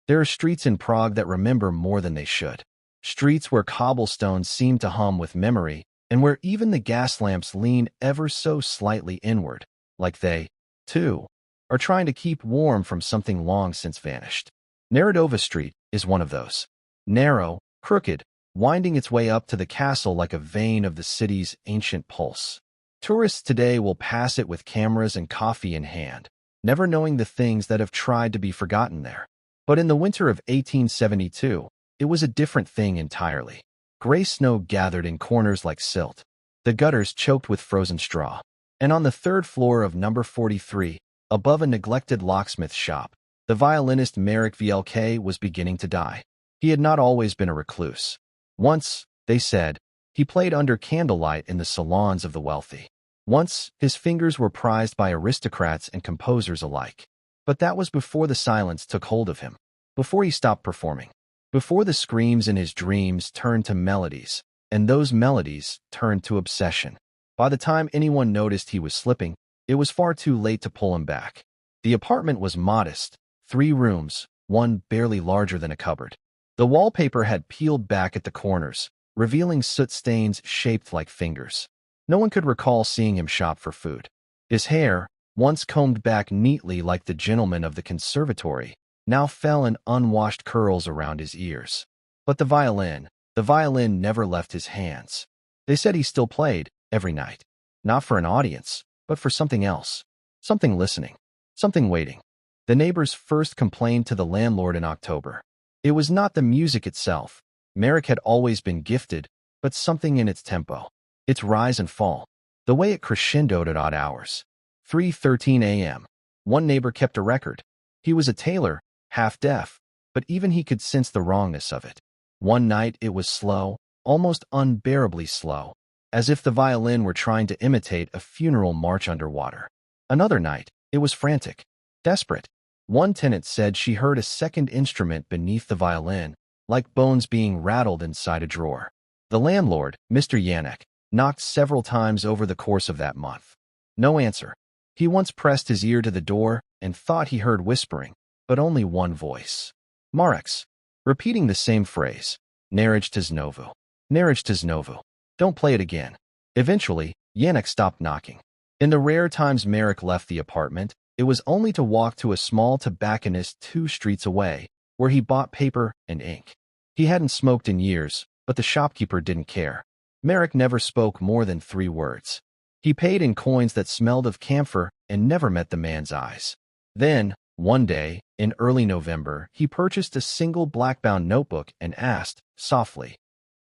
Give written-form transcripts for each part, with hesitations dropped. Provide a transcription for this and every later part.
There are streets in Prague that remember more than they should. Streets where cobblestones seem to hum with memory, and where even the gas lamps lean ever so slightly inward, like they, too, are trying to keep warm from something long since vanished. Narodova Street is one of those. Narrow, crooked, winding its way up to the castle like a vein of the city's ancient pulse. Tourists today will pass it with cameras and coffee in hand, never knowing the things that have tried to be forgotten there. But in the winter of 1872, it was a different thing entirely. Gray snow gathered in corners like silt, the gutters choked with frozen straw. And on the third floor of number 43, above a neglected locksmith shop, the violinist Marek Vlk was beginning to die. He had not always been a recluse. Once, they said, he played under candlelight in the salons of the wealthy. Once, his fingers were prized by aristocrats and composers alike. But that was before the silence took hold of him, before he stopped performing, before the screams in his dreams turned to melodies, and those melodies turned to obsession. By the time anyone noticed he was slipping, it was far too late to pull him back. The apartment was modest, 3 rooms, one barely larger than a cupboard. The wallpaper had peeled back at the corners, revealing soot stains shaped like fingers. No one could recall seeing him shop for food. His hair, once combed back neatly like the gentlemen of the Conservatory, now fell in unwashed curls around his ears. But the violin never left his hands. They said he still played, every night. Not for an audience, but for something else. Something listening. Something waiting. The neighbors first complained to the landlord in October. It was not the music itself. Marek had always been gifted, but something in its tempo. Its rise and fall. The way it crescendoed at odd hours. 3:13 a.m. One neighbor kept a record. He was a tailor, half-deaf, but even he could sense the wrongness of it. One night it was slow, almost unbearably slow, as if the violin were trying to imitate a funeral march underwater. Another night, it was frantic, desperate. One tenant said she heard a second instrument beneath the violin, like bones being rattled inside a drawer. The landlord, Mr. Yanek, knocked several times over the course of that month. No answer. He once pressed his ear to the door and thought he heard whispering, but only one voice. Marek's, repeating the same phrase. Narij to znovu. Narij to znovu. Don't play it again. Eventually, Yanek stopped knocking. In the rare times Marek left the apartment, it was only to walk to a small tobacconist 2 streets away, where he bought paper and ink. He hadn't smoked in years, but the shopkeeper didn't care. Marek never spoke more than 3 words. He paid in coins that smelled of camphor and never met the man's eyes. Then, one day, in early November, he purchased a single black-bound notebook and asked, softly,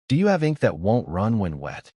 "Do you have ink that won't run when wet?"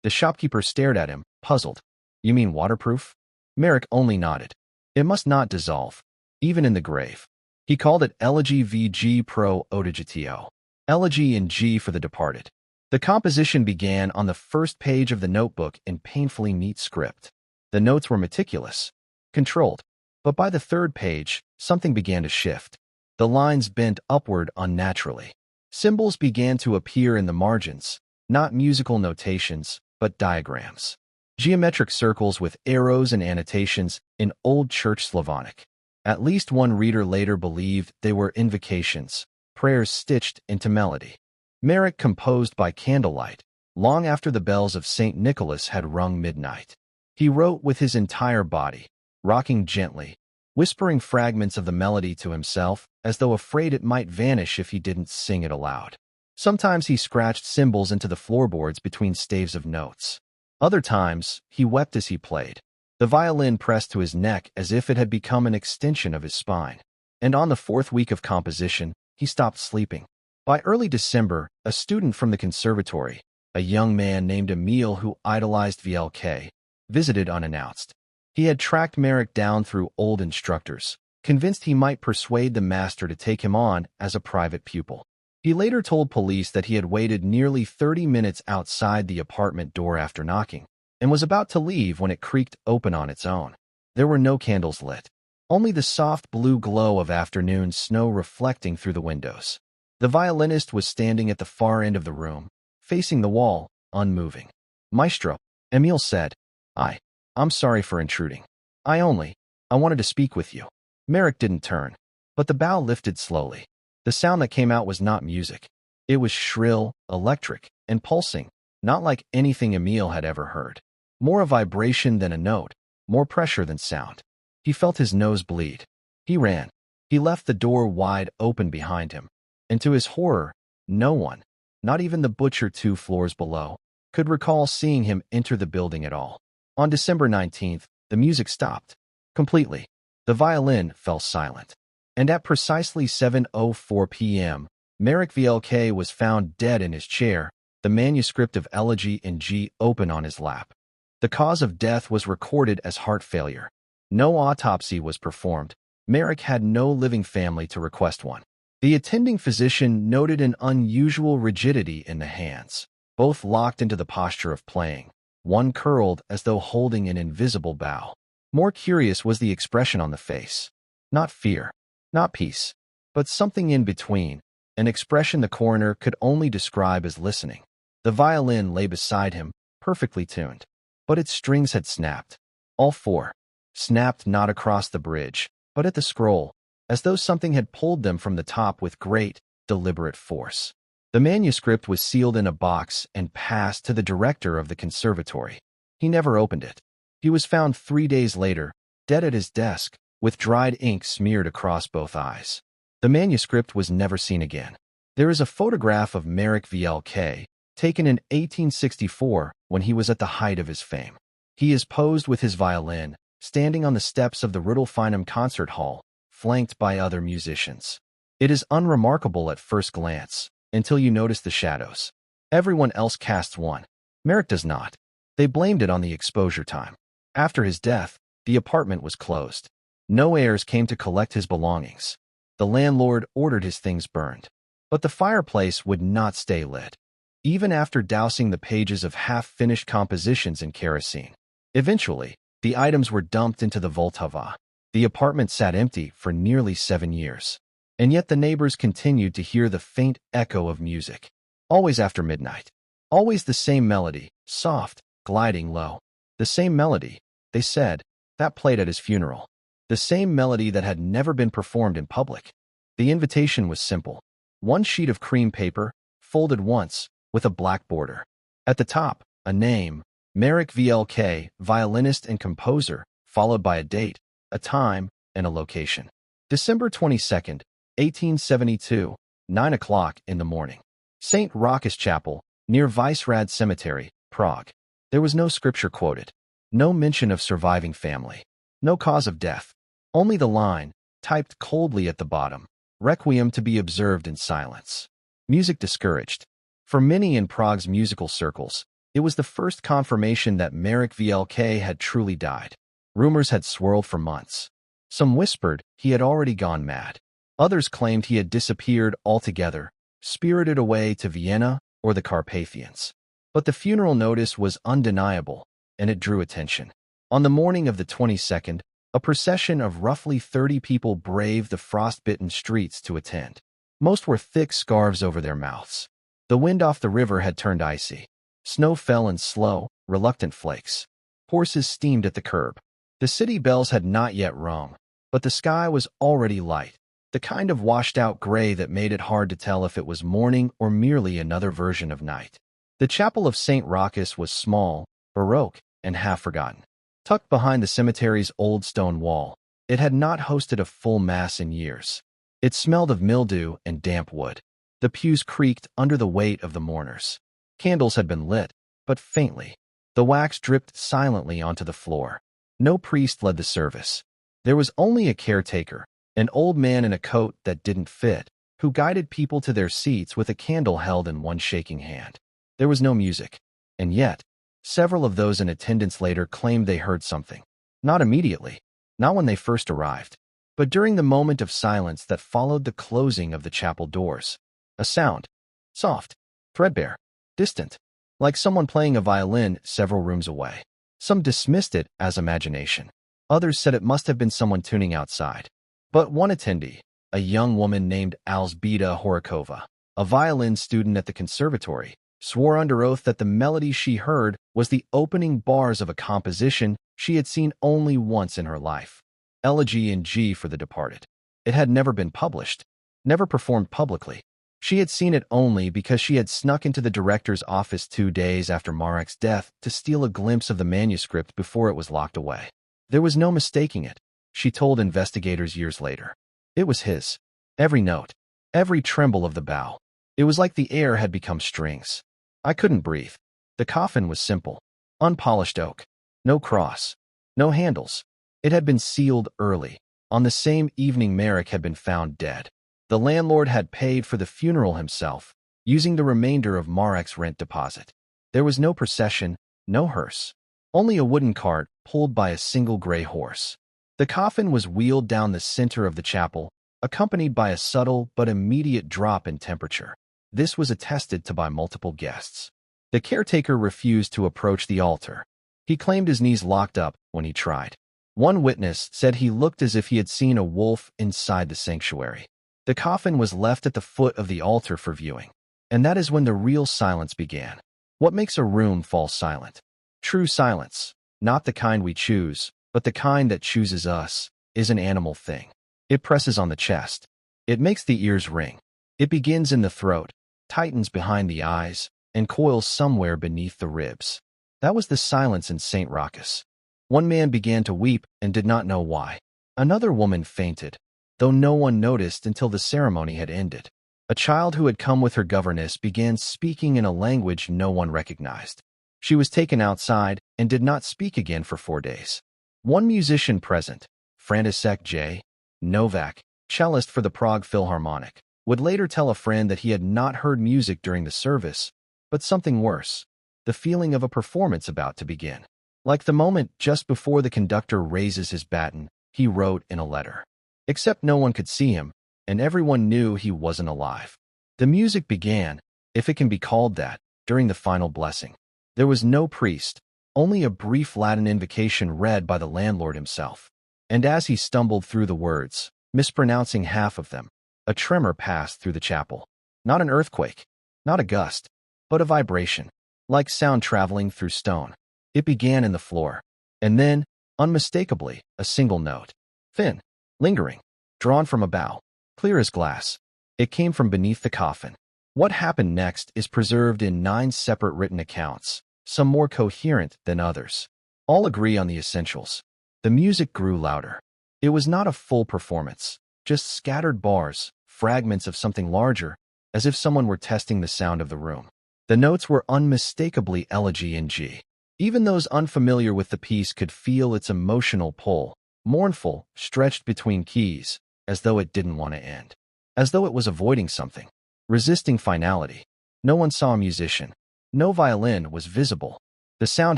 The shopkeeper stared at him, puzzled. "You mean waterproof?" Marek only nodded. It must not dissolve, even in the grave. He called it Elegy VG Pro Odigitio. Elegy in G for the departed. The composition began on the first page of the notebook in painfully neat script. The notes were meticulous, controlled, but by the 3rd page, something began to shift. The lines bent upward unnaturally. Symbols began to appear in the margins, not musical notations, but diagrams. Geometric circles with arrows and annotations in Old Church Slavonic. At least one reader later believed they were invocations, prayers stitched into melody. Marek composed by candlelight, long after the bells of St. Nicholas had rung midnight. He wrote with his entire body, rocking gently, whispering fragments of the melody to himself, as though afraid it might vanish if he didn't sing it aloud. Sometimes he scratched symbols into the floorboards between staves of notes. Other times, he wept as he played. The violin pressed to his neck as if it had become an extension of his spine. And on the 4th week of composition, he stopped sleeping. By early December, a student from the Conservatory, a young man named Emil who idolized Vlk, visited unannounced. He had tracked Marek down through old instructors, convinced he might persuade the master to take him on as a private pupil. He later told police that he had waited nearly 30 minutes outside the apartment door after knocking, and was about to leave when it creaked open on its own. There were no candles lit, only the soft blue glow of afternoon snow reflecting through the windows. The violinist was standing at the far end of the room, facing the wall, unmoving. "Maestro," Emil said. I'm sorry for intruding. I wanted to speak with you." Marek didn't turn, but the bow lifted slowly. The sound that came out was not music. It was shrill, electric, and pulsing, not like anything Emil had ever heard. More a vibration than a note, more pressure than sound. He felt his nose bleed. He ran. He left the door wide open behind him. And to his horror, no one, not even the butcher 2 floors below, could recall seeing him enter the building at all. On December 19th, the music stopped. Completely. The violin fell silent. And at precisely 7:04 p.m., Marek Vlk was found dead in his chair, the manuscript of Elegy in G open on his lap. The cause of death was recorded as heart failure. No autopsy was performed. Marek had no living family to request one. The attending physician noted an unusual rigidity in the hands, both locked into the posture of playing, one curled as though holding an invisible bow. More curious was the expression on the face. Not fear, not peace, but something in between, an expression the coroner could only describe as listening. The violin lay beside him, perfectly tuned, but its strings had snapped. All 4. Snapped not across the bridge, but at the scroll, as though something had pulled them from the top with great, deliberate force. The manuscript was sealed in a box and passed to the director of the Conservatory. He never opened it. He was found 3 days later, dead at his desk, with dried ink smeared across both eyes. The manuscript was never seen again. There is a photograph of Marek Vlk, taken in 1864 when he was at the height of his fame. He is posed with his violin, standing on the steps of the Rudolfinum concert hall, flanked by other musicians. It is unremarkable at first glance, until you notice the shadows. Everyone else casts one. Marek does not. They blamed it on the exposure time. After his death, the apartment was closed. No heirs came to collect his belongings. The landlord ordered his things burned. But the fireplace would not stay lit, even after dousing the pages of half-finished compositions in kerosene. Eventually, the items were dumped into the Vltava. The apartment sat empty for nearly 7 years. And yet the neighbors continued to hear the faint echo of music. Always after midnight. Always the same melody, soft, gliding low. The same melody, they said, that played at his funeral. The same melody that had never been performed in public. The invitation was simple. 1 sheet of cream paper, folded once, with a black border. At the top, a name, Marek Vlk, violinist and composer, followed by a date, a time, and a location. December 22nd, 1872, 9 o'clock in the morning. St. Rochus Chapel, near Visegrad Cemetery, Prague. There was no scripture quoted. No mention of surviving family. No cause of death. Only the line, typed coldly at the bottom, Requiem to be observed in silence. Music discouraged. For many in Prague's musical circles, it was the first confirmation that Marek Vlk had truly died. Rumors had swirled for months. Some whispered he had already gone mad. Others claimed he had disappeared altogether, spirited away to Vienna or the Carpathians. But the funeral notice was undeniable, and it drew attention. On the morning of the 22nd, a procession of roughly 30 people braved the frostbitten streets to attend. Most wore thick scarves over their mouths. The wind off the river had turned icy. Snow fell in slow, reluctant flakes. Horses steamed at the curb. The city bells had not yet rung, but the sky was already light, the kind of washed-out gray that made it hard to tell if it was morning or merely another version of night. The chapel of St. Rochus was small, baroque, and half-forgotten. Tucked behind the cemetery's old stone wall, it had not hosted a full mass in years. It smelled of mildew and damp wood. The pews creaked under the weight of the mourners. Candles had been lit, but faintly. The wax dripped silently onto the floor. No priest led the service. There was only a caretaker, an old man in a coat that didn't fit, who guided people to their seats with a candle held in one shaking hand. There was no music, and yet, several of those in attendance later claimed they heard something. Not immediately, not when they first arrived, but during the moment of silence that followed the closing of the chapel doors. A sound, soft, threadbare, distant, like someone playing a violin several rooms away. Some dismissed it as imagination. Others said it must have been someone tuning outside. But one attendee, a young woman named Alzbeta Horikova, a violin student at the Conservatory, swore under oath that the melody she heard was the opening bars of a composition she had seen only once in her life. Elegy in G for the departed. It had never been published. never performed publicly. She had seen it only because she had snuck into the director's office 2 days after Marek's death to steal a glimpse of the manuscript before it was locked away. There was no mistaking it, she told investigators years later. It was his. Every note, every tremble of the bow. It was like the air had become strings. I couldn't breathe. The coffin was simple. Unpolished oak. No cross. No handles. It had been sealed early, on the same evening Marek had been found dead. The landlord had paid for the funeral himself, using the remainder of Marek's rent deposit. There was no procession, no hearse. Only a wooden cart pulled by a single gray horse. The coffin was wheeled down the center of the chapel, accompanied by a subtle but immediate drop in temperature. This was attested to by multiple guests. The caretaker refused to approach the altar. He claimed his knees locked up when he tried. One witness said he looked as if he had seen a wolf inside the sanctuary. The coffin was left at the foot of the altar for viewing. And that is when the real silence began. What makes a room fall silent? True silence, not the kind we choose, but the kind that chooses us, is an animal thing. It presses on the chest. It makes the ears ring. It begins in the throat, tightens behind the eyes, and coils somewhere beneath the ribs. That was the silence in St. Rockus. One man began to weep and did not know why. Another woman fainted, though no one noticed until the ceremony had ended. A child who had come with her governess began speaking in a language no one recognized. She was taken outside and did not speak again for 4 days. One musician present, František J. Novak, cellist for the Prague Philharmonic, would later tell a friend that he had not heard music during the service, but something worse, the feeling of a performance about to begin. Like the moment just before the conductor raises his baton, he wrote in a letter. Except no one could see him, and everyone knew he wasn't alive. The music began, if it can be called that, during the final blessing. There was no priest, only a brief Latin invocation read by the landlord himself. And as he stumbled through the words, mispronouncing half of them, a tremor passed through the chapel. Not an earthquake, not a gust, but a vibration, like sound traveling through stone. It began in the floor, and then, unmistakably, a single note. Thin, lingering, drawn from a bow, clear as glass. It came from beneath the coffin. What happened next is preserved in 9 separate written accounts, some more coherent than others. All agree on the essentials. The music grew louder. It was not a full performance, just scattered bars, fragments of something larger, as if someone were testing the sound of the room. The notes were unmistakably Elegy in G. Even those unfamiliar with the piece could feel its emotional pull, mournful, stretched between keys, as though it didn't want to end. As though it was avoiding something, resisting finality. No one saw a musician. No violin was visible. The sound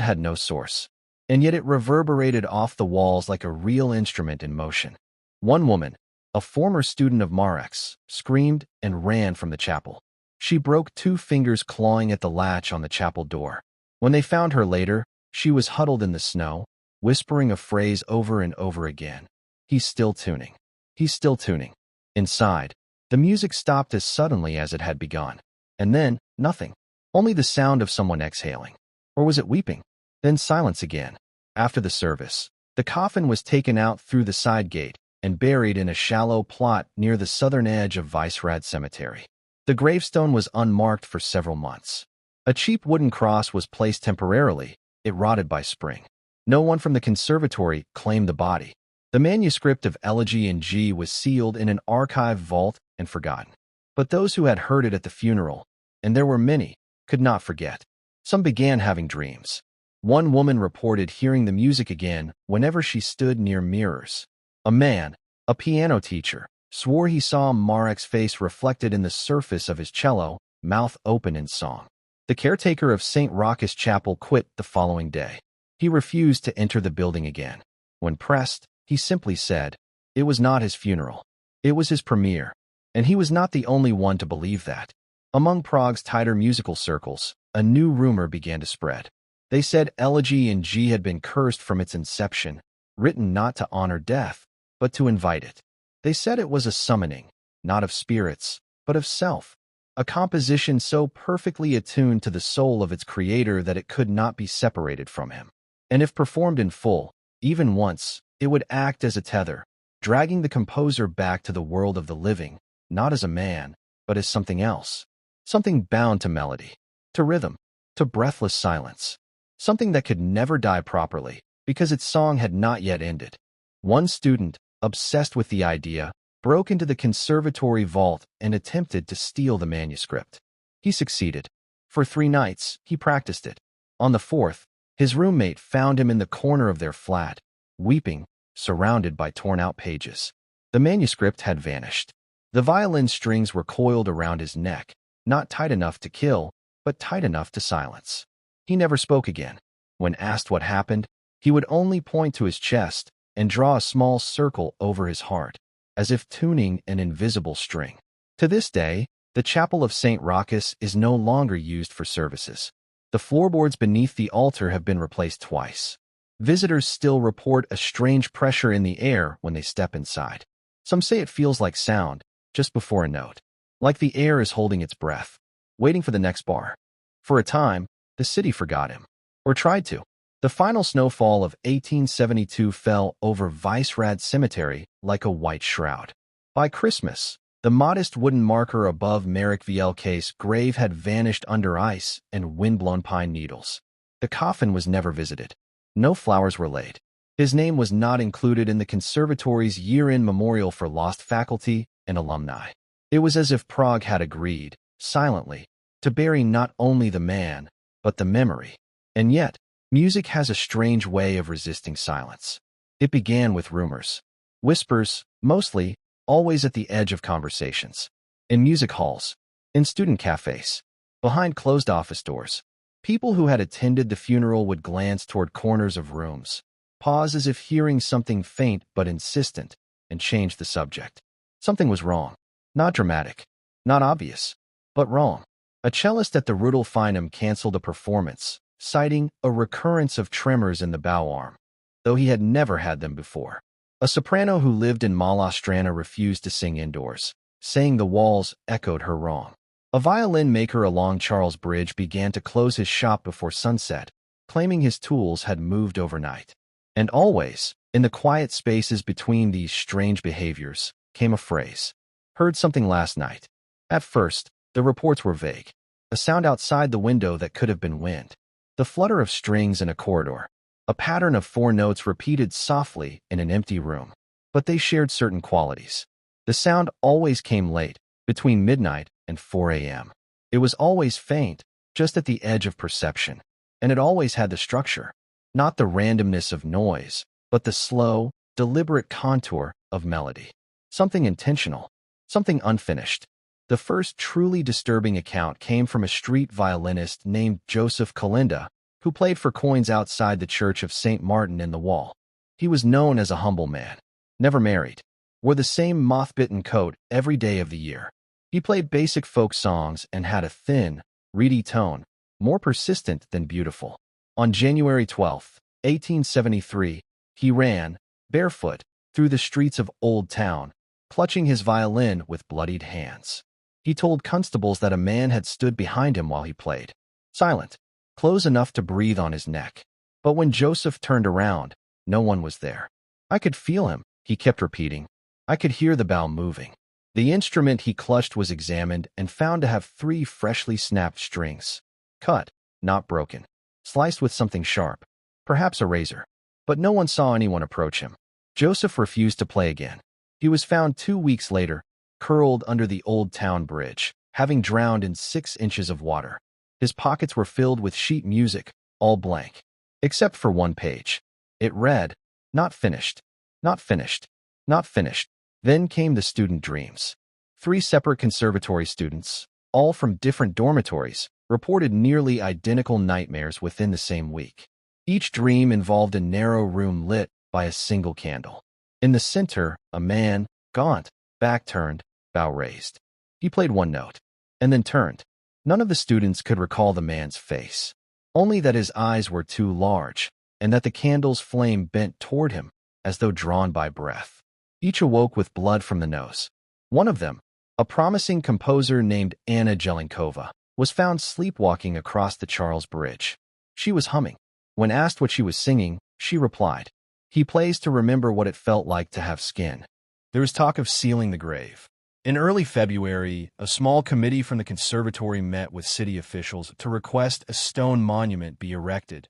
had no source. And yet it reverberated off the walls like a real instrument in motion. One woman, a former student of Marek's, screamed and ran from the chapel. She broke 2 fingers clawing at the latch on the chapel door. When they found her later, she was huddled in the snow, whispering a phrase over and over again. He's still tuning. He's still tuning. Inside, the music stopped as suddenly as it had begun. And then, nothing. Only the sound of someone exhaling. Or was it weeping? Then silence again. After the service, the coffin was taken out through the side gate and buried in a shallow plot near the southern edge of Visegrad Cemetery. The gravestone was unmarked for several months. A cheap wooden cross was placed temporarily. It rotted by spring. No one from the Conservatory claimed the body. The manuscript of Elegy in G was sealed in an archive vault and forgotten. But those who had heard it at the funeral, and there were many, could not forget. Some began having dreams. One woman reported hearing the music again whenever she stood near mirrors. A man, a piano teacher, swore he saw Marek's face reflected in the surface of his cello, mouth open in song. The caretaker of St. Rockus Chapel quit the following day. He refused to enter the building again. When pressed, he simply said, it was not his funeral. It was his premiere. And he was not the only one to believe that. Among Prague's tighter musical circles, a new rumor began to spread. They said Elegy in G had been cursed from its inception, written not to honor death, but to invite it. They said it was a summoning, not of spirits, but of self. A composition so perfectly attuned to the soul of its creator that it could not be separated from him. And if performed in full, even once, it would act as a tether, dragging the composer back to the world of the living, not as a man, but as something else. Something bound to melody, to rhythm, to breathless silence. Something that could never die properly, because its song had not yet ended. One student, obsessed with the idea, broke into the conservatory vault and attempted to steal the manuscript. He succeeded. For 3 nights, he practiced it. On the 4th, his roommate found him in the corner of their flat, weeping, surrounded by torn-out pages. The manuscript had vanished. The violin strings were coiled around his neck, not tight enough to kill, but tight enough to silence. He never spoke again. When asked what happened, he would only point to his chest and draw a small circle over his heart, as if tuning an invisible string. To this day, the chapel of St. Rochus is no longer used for services. The floorboards beneath the altar have been replaced twice. Visitors still report a strange pressure in the air when they step inside. Some say it feels like sound, just before a note, like the air is holding its breath, waiting for the next bar. For a time, the city forgot him, or tried to. The final snowfall of 1872 fell over Vicerad Cemetery like a white shroud. By Christmas, the modest wooden marker above Marek Vlk's grave had vanished under ice and wind-blown pine needles. The coffin was never visited. No flowers were laid. His name was not included in the Conservatory's year-end memorial for lost faculty and alumni. It was as if Prague had agreed, silently, to bury not only the man, but the memory. And yet, music has a strange way of resisting silence. It began with rumors. Whispers, mostly, always at the edge of conversations. In music halls, in student cafes, behind closed office doors, people who had attended the funeral would glance toward corners of rooms, pause as if hearing something faint but insistent, and change the subject. Something was wrong. Not dramatic, not obvious, but wrong. A cellist at the Rudolfinum canceled a performance, citing a recurrence of tremors in the bow arm, though he had never had them before. A soprano who lived in Malastrana refused to sing indoors, saying the walls echoed her wrong. A violin maker along Charles Bridge began to close his shop before sunset, claiming his tools had moved overnight. And always, in the quiet spaces between these strange behaviors, came a phrase. Heard something last night. At first, the reports were vague. A sound outside the window that could have been wind. The flutter of strings in a corridor. A pattern of 4 notes repeated softly in an empty room. But they shared certain qualities. The sound always came late, between midnight and 4 a.m. It was always faint, just at the edge of perception. And it always had the structure. Not the randomness of noise, but the slow, deliberate contour of melody. Something intentional. Something unfinished. The first truly disturbing account came from a street violinist named Joseph Kalinda, who played for coins outside the church of St. Martin in the Wall. He was known as a humble man, never married, wore the same moth-bitten coat every day of the year. He played basic folk songs and had a thin, reedy tone, more persistent than beautiful. On January 12, 1873, he ran, barefoot, through the streets of Old Town, clutching his violin with bloodied hands. He told constables that a man had stood behind him while he played, silent, close enough to breathe on his neck. But when Joseph turned around, no one was there. I could feel him, he kept repeating. I could hear the bow moving. The instrument he clutched was examined and found to have 3 freshly snapped strings. Cut, not broken. Sliced with something sharp, perhaps a razor. But no one saw anyone approach him. Joseph refused to play again. He was found 2 weeks later, curled under the Old Town Bridge, having drowned in 6 inches of water. His pockets were filled with sheet music, all blank, except for 1 page. It read, "Not finished, not finished, not finished." Then came the student dreams. 3 separate conservatory students, all from different dormitories, reported nearly identical nightmares within the same week. Each dream involved a narrow room lit by a single candle. In the center, a man, gaunt, back turned, bow raised. He played 1 note, and then turned. None of the students could recall the man's face, only that his eyes were too large, and that the candle's flame bent toward him, as though drawn by breath. Each awoke with blood from the nose. One of them, a promising composer named Anna Jelenkova, was found sleepwalking across the Charles Bridge. She was humming. When asked what she was singing, she replied, "He plays to remember what it felt like to have skin." There was talk of sealing the grave. In early February, a small committee from the Conservatory met with city officials to request a stone monument be erected,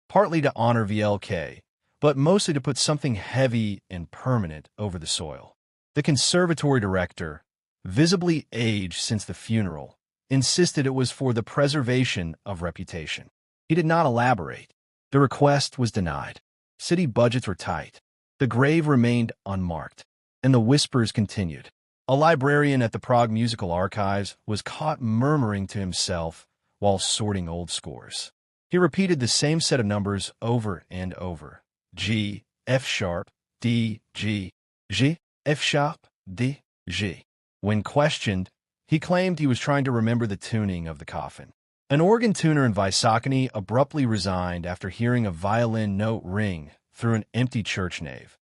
partly to honor VLK, but mostly to put something heavy and permanent over the soil. The Conservatory director, visibly aged since the funeral, insisted it was for the preservation of reputation. He did not elaborate. The request was denied. City budgets were tight. The grave remained unmarked, and the whispers continued. A librarian at the Prague Musical Archives was caught murmuring to himself while sorting old scores. He repeated the same set of numbers over and over. G, F sharp, D, G, G, F sharp, D, G. When questioned, he claimed he was trying to remember the tuning of the coffin. An organ tuner in Vysočany abruptly resigned after hearing a violin note ring through an empty church nave.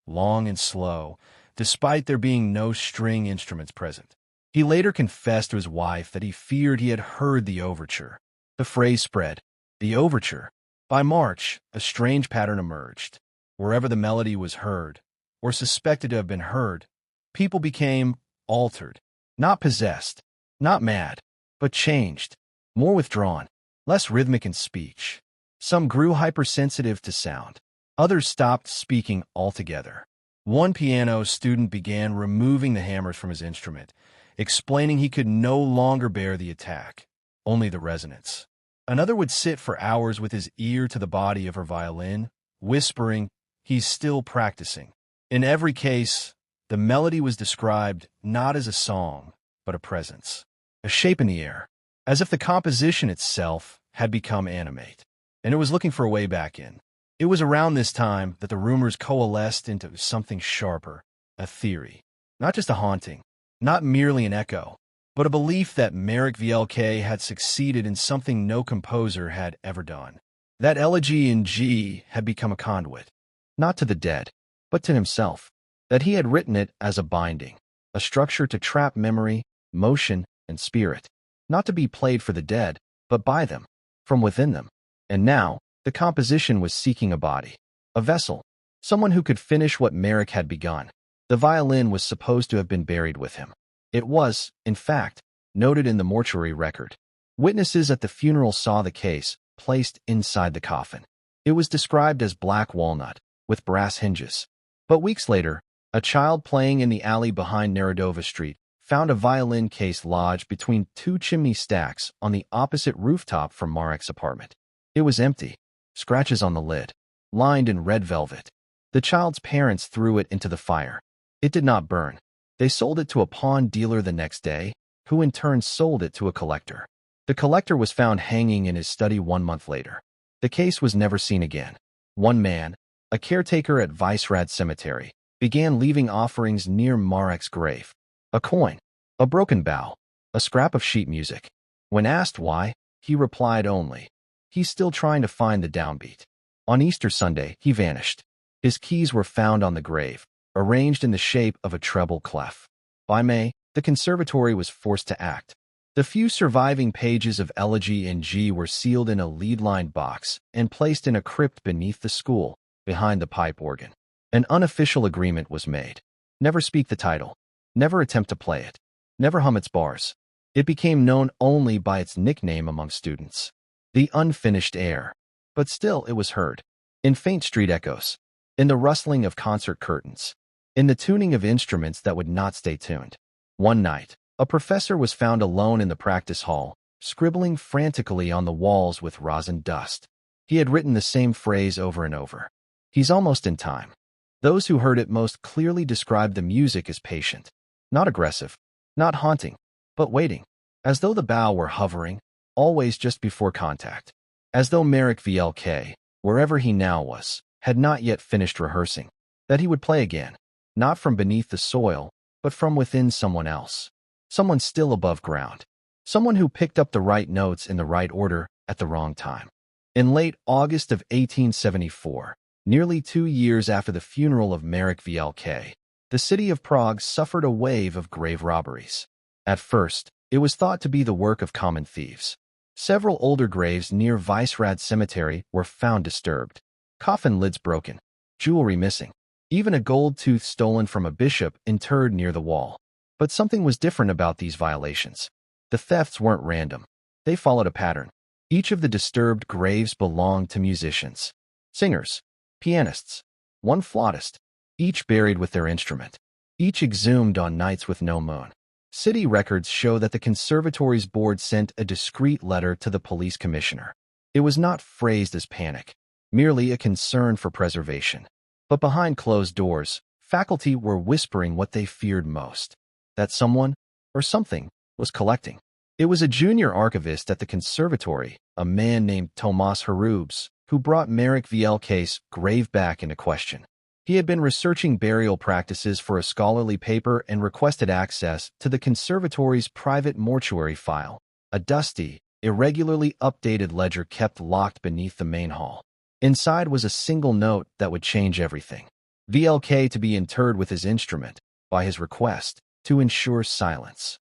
Long and slow, despite there being no string instruments present. He later confessed to his wife that he feared he had heard the overture. The phrase spread, the overture. By March, a strange pattern emerged. Wherever the melody was heard, or suspected to have been heard, people became altered, not possessed, not mad, but changed, more withdrawn, less rhythmic in speech. Some grew hypersensitive to sound. Others stopped speaking altogether. One piano student began removing the hammers from his instrument, explaining he could no longer bear the attack, only the resonance. Another would sit for hours with his ear to the body of her violin, whispering, "He's still practicing." In every case, the melody was described not as a song, but a presence, a shape in the air, as if the composition itself had become animate, and it was looking for a way back in. It was around this time that the rumors coalesced into something sharper, a theory. Not just a haunting, not merely an echo, but a belief that Marek Vlk had succeeded in something no composer had ever done. That Elegy in G had become a conduit, not to the dead, but to himself. That he had written it as a binding, a structure to trap memory, motion, and spirit, not to be played for the dead, but by them, from within them. And now, the composition was seeking a body, a vessel, someone who could finish what Marek had begun. The violin was supposed to have been buried with him. It was, in fact, noted in the mortuary record. Witnesses at the funeral saw the case placed inside the coffin. It was described as black walnut, with brass hinges. But weeks later, a child playing in the alley behind Narodova Street found a violin case lodged between two chimney stacks on the opposite rooftop from Marek's apartment. It was empty. Scratches on the lid, lined in red velvet. The child's parents threw it into the fire. It did not burn. They sold it to a pawn dealer the next day, who in turn sold it to a collector. The collector was found hanging in his study 1 month later. The case was never seen again. One man, a caretaker at Vicerad Cemetery, began leaving offerings near Marek's grave. A coin, a broken bow, a scrap of sheet music. When asked why, he replied only, "He's still trying to find the downbeat." On Easter Sunday, he vanished. His keys were found on the grave, arranged in the shape of a treble clef. By May, the Conservatory was forced to act. The few surviving pages of Elegy in G were sealed in a lead-lined box and placed in a crypt beneath the school, behind the pipe organ. An unofficial agreement was made. Never speak the title. Never attempt to play it. Never hum its bars. It became known only by its nickname among students, the unfinished air. But still it was heard, in faint street echoes, in the rustling of concert curtains, in the tuning of instruments that would not stay tuned. One night, a professor was found alone in the practice hall, scribbling frantically on the walls with rosin dust. He had written the same phrase over and over. "He's almost in time." Those who heard it most clearly described the music as patient, not aggressive, not haunting, but waiting, as though the bow were hovering, always just before contact, as though Marek Vlk, wherever he now was, had not yet finished rehearsing, that he would play again, not from beneath the soil, but from within someone else, someone still above ground, someone who picked up the right notes in the right order at the wrong time. In late August of 1874, nearly 2 years after the funeral of Marek Vlk, the city of Prague suffered a wave of grave robberies. At first, it was thought to be the work of common thieves. Several older graves near Vicerad Cemetery were found disturbed, coffin lids broken, jewelry missing, even a gold tooth stolen from a bishop interred near the wall. But something was different about these violations. The thefts weren't random. They followed a pattern. Each of the disturbed graves belonged to musicians, singers, pianists, one flautist, each buried with their instrument, each exhumed on nights with no moon. City records show that the conservatory's board sent a discreet letter to the police commissioner. It was not phrased as panic, merely a concern for preservation. But behind closed doors, faculty were whispering what they feared most, that someone, or something, was collecting. It was a junior archivist at the conservatory, a man named Tomas Hrubs, who brought Marek Vlk's grave back into question. He had been researching burial practices for a scholarly paper and requested access to the conservatory's private mortuary file, a dusty, irregularly updated ledger kept locked beneath the main hall. Inside was a single note that would change everything. Vlk to be interred with his instrument, by his request, to ensure silence.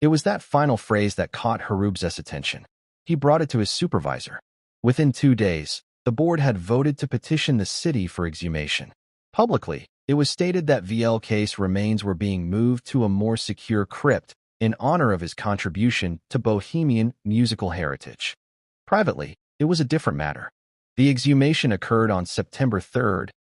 It was that final phrase that caught Hrubs' attention. He brought it to his supervisor. Within 2 days, the board had voted to petition the city for exhumation. Publicly, it was stated that Vlk's remains were being moved to a more secure crypt in honor of his contribution to Bohemian musical heritage. Privately, it was a different matter. The exhumation occurred on September 3,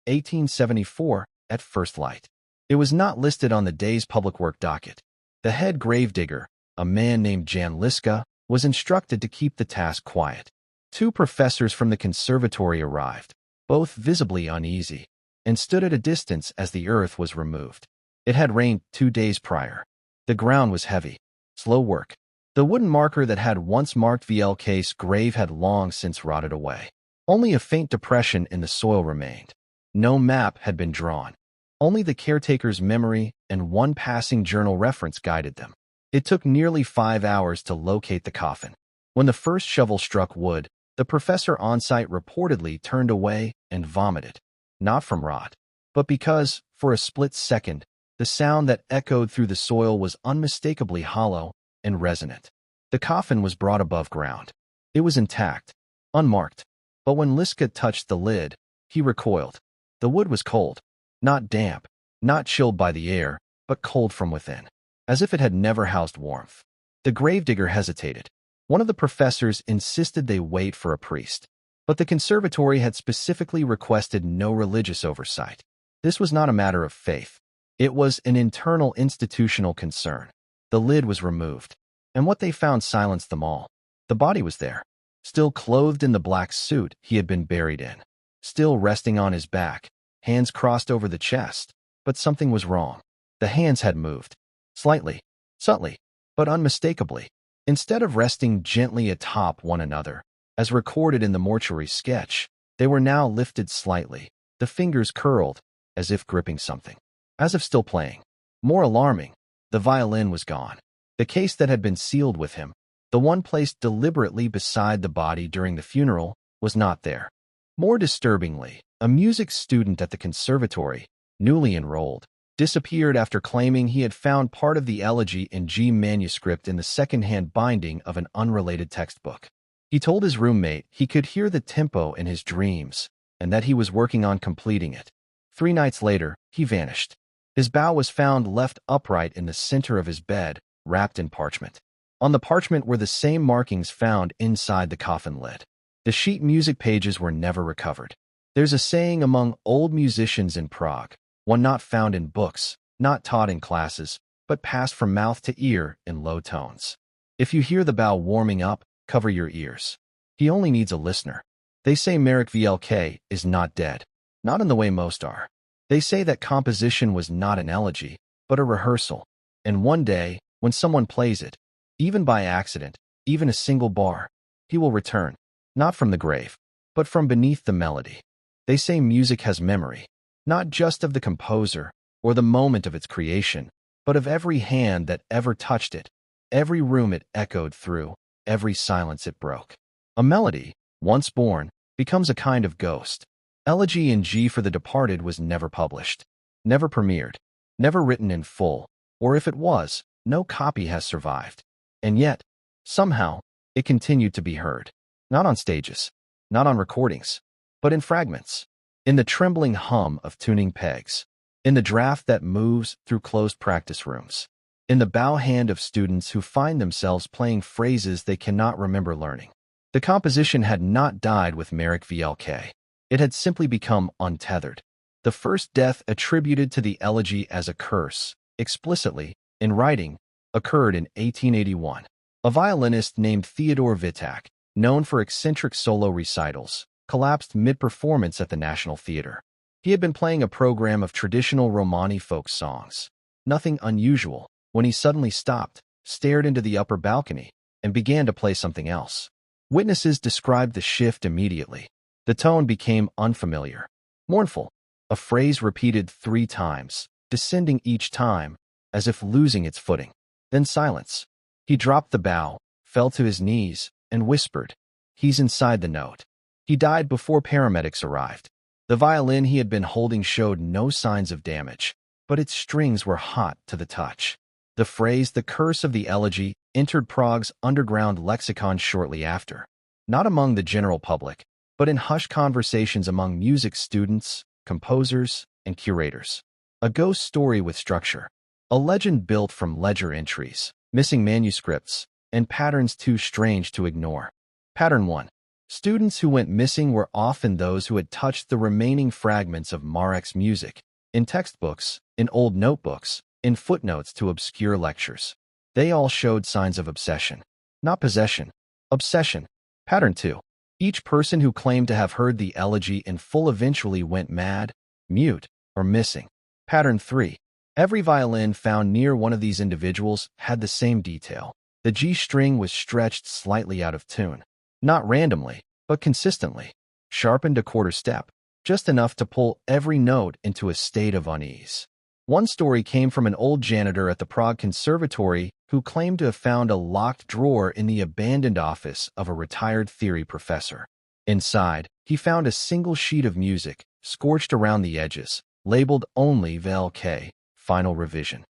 1874, at first light. It was not listed on the day's public work docket. The head gravedigger, a man named Jan Liska, was instructed to keep the task quiet. 2 professors from the conservatory arrived, both visibly uneasy, and stood at a distance as the earth was removed. It had rained 2 days prior. The ground was heavy, slow work. The wooden marker that had once marked Vlk's grave had long since rotted away. Only a faint depression in the soil remained. No map had been drawn. Only the caretaker's memory and one passing journal reference guided them. It took nearly 5 hours to locate the coffin. When the first shovel struck wood, the professor on site reportedly turned away and vomited. Not from rot, but because, for a split second, the sound that echoed through the soil was unmistakably hollow and resonant. The coffin was brought above ground. It was intact, unmarked. But when Liska touched the lid, he recoiled. The wood was cold. Not damp, not chilled by the air, but cold from within, as if it had never housed warmth. The gravedigger hesitated. One of the professors insisted they wait for a priest, but the conservatory had specifically requested no religious oversight. This was not a matter of faith. It was an internal institutional concern. The lid was removed, and what they found silenced them all. The body was there, still clothed in the black suit he had been buried in, still resting on his back, hands crossed over the chest, but something was wrong. The hands had moved. Slightly, subtly, but unmistakably. Instead of resting gently atop one another, as recorded in the mortuary sketch, they were now lifted slightly, the fingers curled, as if gripping something, as if still playing. More alarming, the violin was gone. The case that had been sealed with him, the one placed deliberately beside the body during the funeral, was not there. More disturbingly, a music student at the conservatory, newly enrolled, disappeared after claiming he had found part of the Elegy in G manuscript in the second-hand binding of an unrelated textbook. He told his roommate he could hear the tempo in his dreams and that he was working on completing it. 3 nights later, he vanished. His bow was found left upright in the center of his bed, wrapped in parchment. On the parchment were the same markings found inside the coffin lid. The sheet music pages were never recovered. There's a saying among old musicians in Prague, one not found in books, not taught in classes, but passed from mouth to ear in low tones. If you hear the bow warming up, cover your ears. He only needs a listener. They say Marek Vlk is not dead, not in the way most are. They say that composition was not an elegy, but a rehearsal. And one day, when someone plays it, even by accident, even a single bar, he will return, not from the grave, but from beneath the melody. They say music has memory, not just of the composer or the moment of its creation, but of every hand that ever touched it, every room it echoed through, every silence it broke. A melody, once born, becomes a kind of ghost. Elegy in G for the Departed was never published, never premiered, never written in full, or if it was, no copy has survived. And yet, somehow, it continued to be heard. Not on stages, not on recordings, but in fragments, in the trembling hum of tuning pegs, in the draft that moves through closed practice rooms, in the bow hand of students who find themselves playing phrases they cannot remember learning. The composition had not died with Marek Vlk. It had simply become untethered. The first death attributed to the elegy as a curse, explicitly, in writing, occurred in 1881. A violinist named Theodor Vitak, known for eccentric solo recitals, collapsed mid-performance at the National Theatre. He had been playing a program of traditional Romani folk songs. Nothing unusual, when he suddenly stopped, stared into the upper balcony, and began to play something else. Witnesses described the shift immediately. The tone became unfamiliar, mournful, a phrase repeated 3 times, descending each time, as if losing its footing. Then silence. He dropped the bow, fell to his knees, and whispered, "He's inside the note." He died before paramedics arrived. The violin he had been holding showed no signs of damage, but its strings were hot to the touch. The phrase "the curse of the elegy" entered Prague's underground lexicon shortly after, not among the general public, but in hushed conversations among music students, composers, and curators. A ghost story with structure. A legend built from ledger entries, missing manuscripts, and patterns too strange to ignore. Pattern 1. Students who went missing were often those who had touched the remaining fragments of Marek's music, in textbooks, in old notebooks, in footnotes to obscure lectures. They all showed signs of obsession. Not possession. Obsession. Pattern 2. Each person who claimed to have heard the elegy in full eventually went mad, mute, or missing. Pattern 3. Every violin found near one of these individuals had the same detail. The G string was stretched slightly out of tune. Not randomly, but consistently. Sharpened a quarter step, just enough to pull every note into a state of unease. One story came from an old janitor at the Prague Conservatory who claimed to have found a locked drawer in the abandoned office of a retired theory professor. Inside, he found a single sheet of music, scorched around the edges, labeled only Vlk, final revision.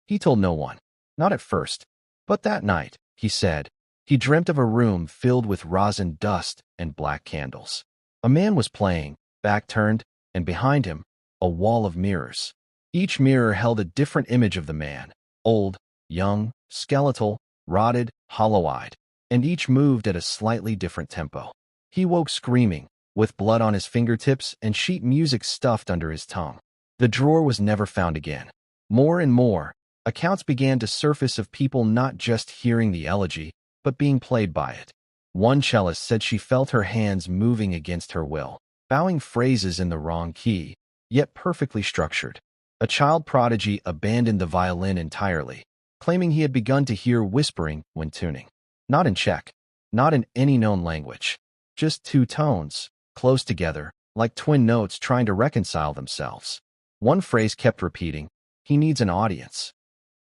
He told no one. Not at first. But that night, he said, he dreamt of a room filled with rosin dust and black candles. A man was playing, back turned, and behind him, a wall of mirrors. Each mirror held a different image of the man, old, young, skeletal, rotted, hollow-eyed, and each moved at a slightly different tempo. He woke screaming, with blood on his fingertips and sheet music stuffed under his tongue. The drawer was never found again. More and more, accounts began to surface of people not just hearing the elegy, but being played by it. One cellist said she felt her hands moving against her will, bowing phrases in the wrong key, yet perfectly structured. A child prodigy abandoned the violin entirely, claiming he had begun to hear whispering when tuning. Not in Czech, not in any known language. Just 2 tones, close together, like twin notes trying to reconcile themselves. One phrase kept repeating, "He needs an audience."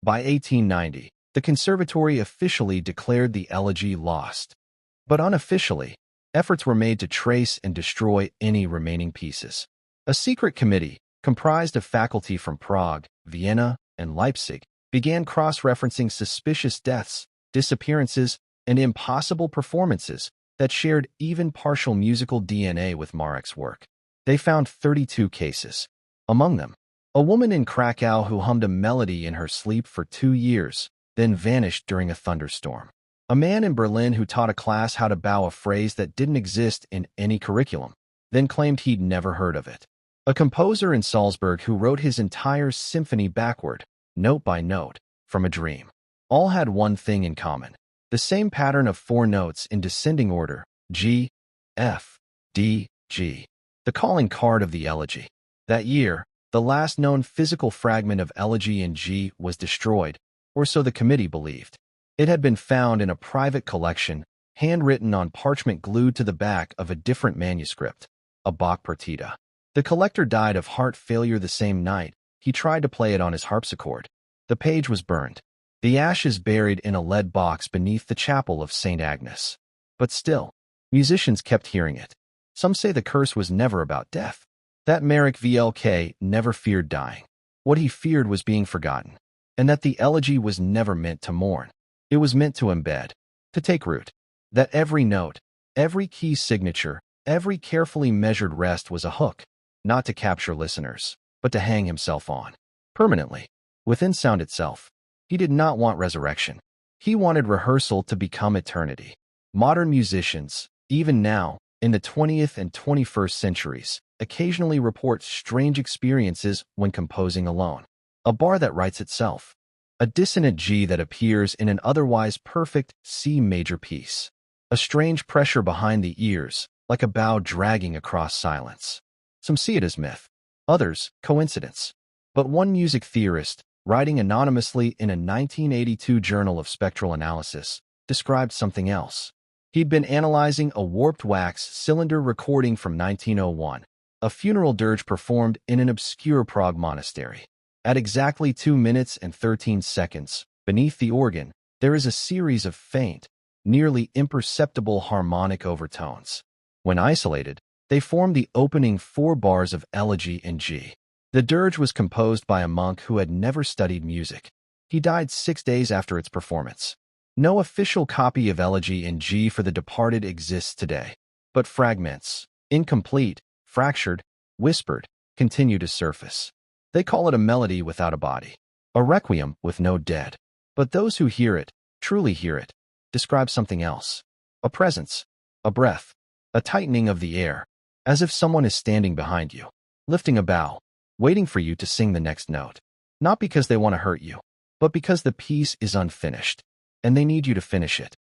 By 1890, the Conservatory officially declared the elegy lost. But unofficially, efforts were made to trace and destroy any remaining pieces. A secret committee, comprised of faculty from Prague, Vienna, and Leipzig, began cross-referencing suspicious deaths, disappearances, and impossible performances that shared even partial musical DNA with Marek's work. They found 32 cases. Among them, a woman in Krakow who hummed a melody in her sleep for 2 years, then vanished during a thunderstorm. A man in Berlin who taught a class how to bow a phrase that didn't exist in any curriculum, then claimed he'd never heard of it. A composer in Salzburg who wrote his entire symphony backward, note by note, from a dream. All had one thing in common: the same pattern of 4 notes in descending order, G, F, D, G. The calling card of the elegy. That year, the last known physical fragment of elegy in G was destroyed, or so the committee believed. It had been found in a private collection, handwritten on parchment glued to the back of a different manuscript, a Bach partita. The collector died of heart failure the same night he tried to play it on his harpsichord. The page was burned. The ashes buried in a lead box beneath the chapel of St. Agnes. But still, musicians kept hearing it. Some say the curse was never about death. That Marek Vlk never feared dying. What he feared was being forgotten. And that the elegy was never meant to mourn. It was meant to embed, to take root. That every note, every key signature, every carefully measured rest was a hook, not to capture listeners, but to hang himself on, permanently, within sound itself. He did not want resurrection. He wanted rehearsal to become eternity. Modern musicians, even now, in the 20th and 21st centuries, occasionally report strange experiences when composing alone. A bar that writes itself. A dissonant G that appears in an otherwise perfect C major piece. A strange pressure behind the ears, like a bow dragging across silence. Some see it as myth, others coincidence. But one music theorist, writing anonymously in a 1982 Journal of Spectral Analysis, described something else. He'd been analyzing a warped wax cylinder recording from 1901, a funeral dirge performed in an obscure Prague monastery. At exactly 2 minutes and 13 seconds, beneath the organ, there is a series of faint, nearly imperceptible harmonic overtones. When isolated, they form the opening 4 bars of Elegy in G. The dirge was composed by a monk who had never studied music. He died 6 days after its performance. No official copy of Elegy in G for the departed exists today, but fragments, incomplete, fractured, whispered, continue to surface. They call it a melody without a body, a requiem with no dead. But those who hear it, truly hear it, describe something else. A presence, a breath, a tightening of the air, as if someone is standing behind you, lifting a bow, waiting for you to sing the next note. Not because they want to hurt you, but because the piece is unfinished, and they need you to finish it.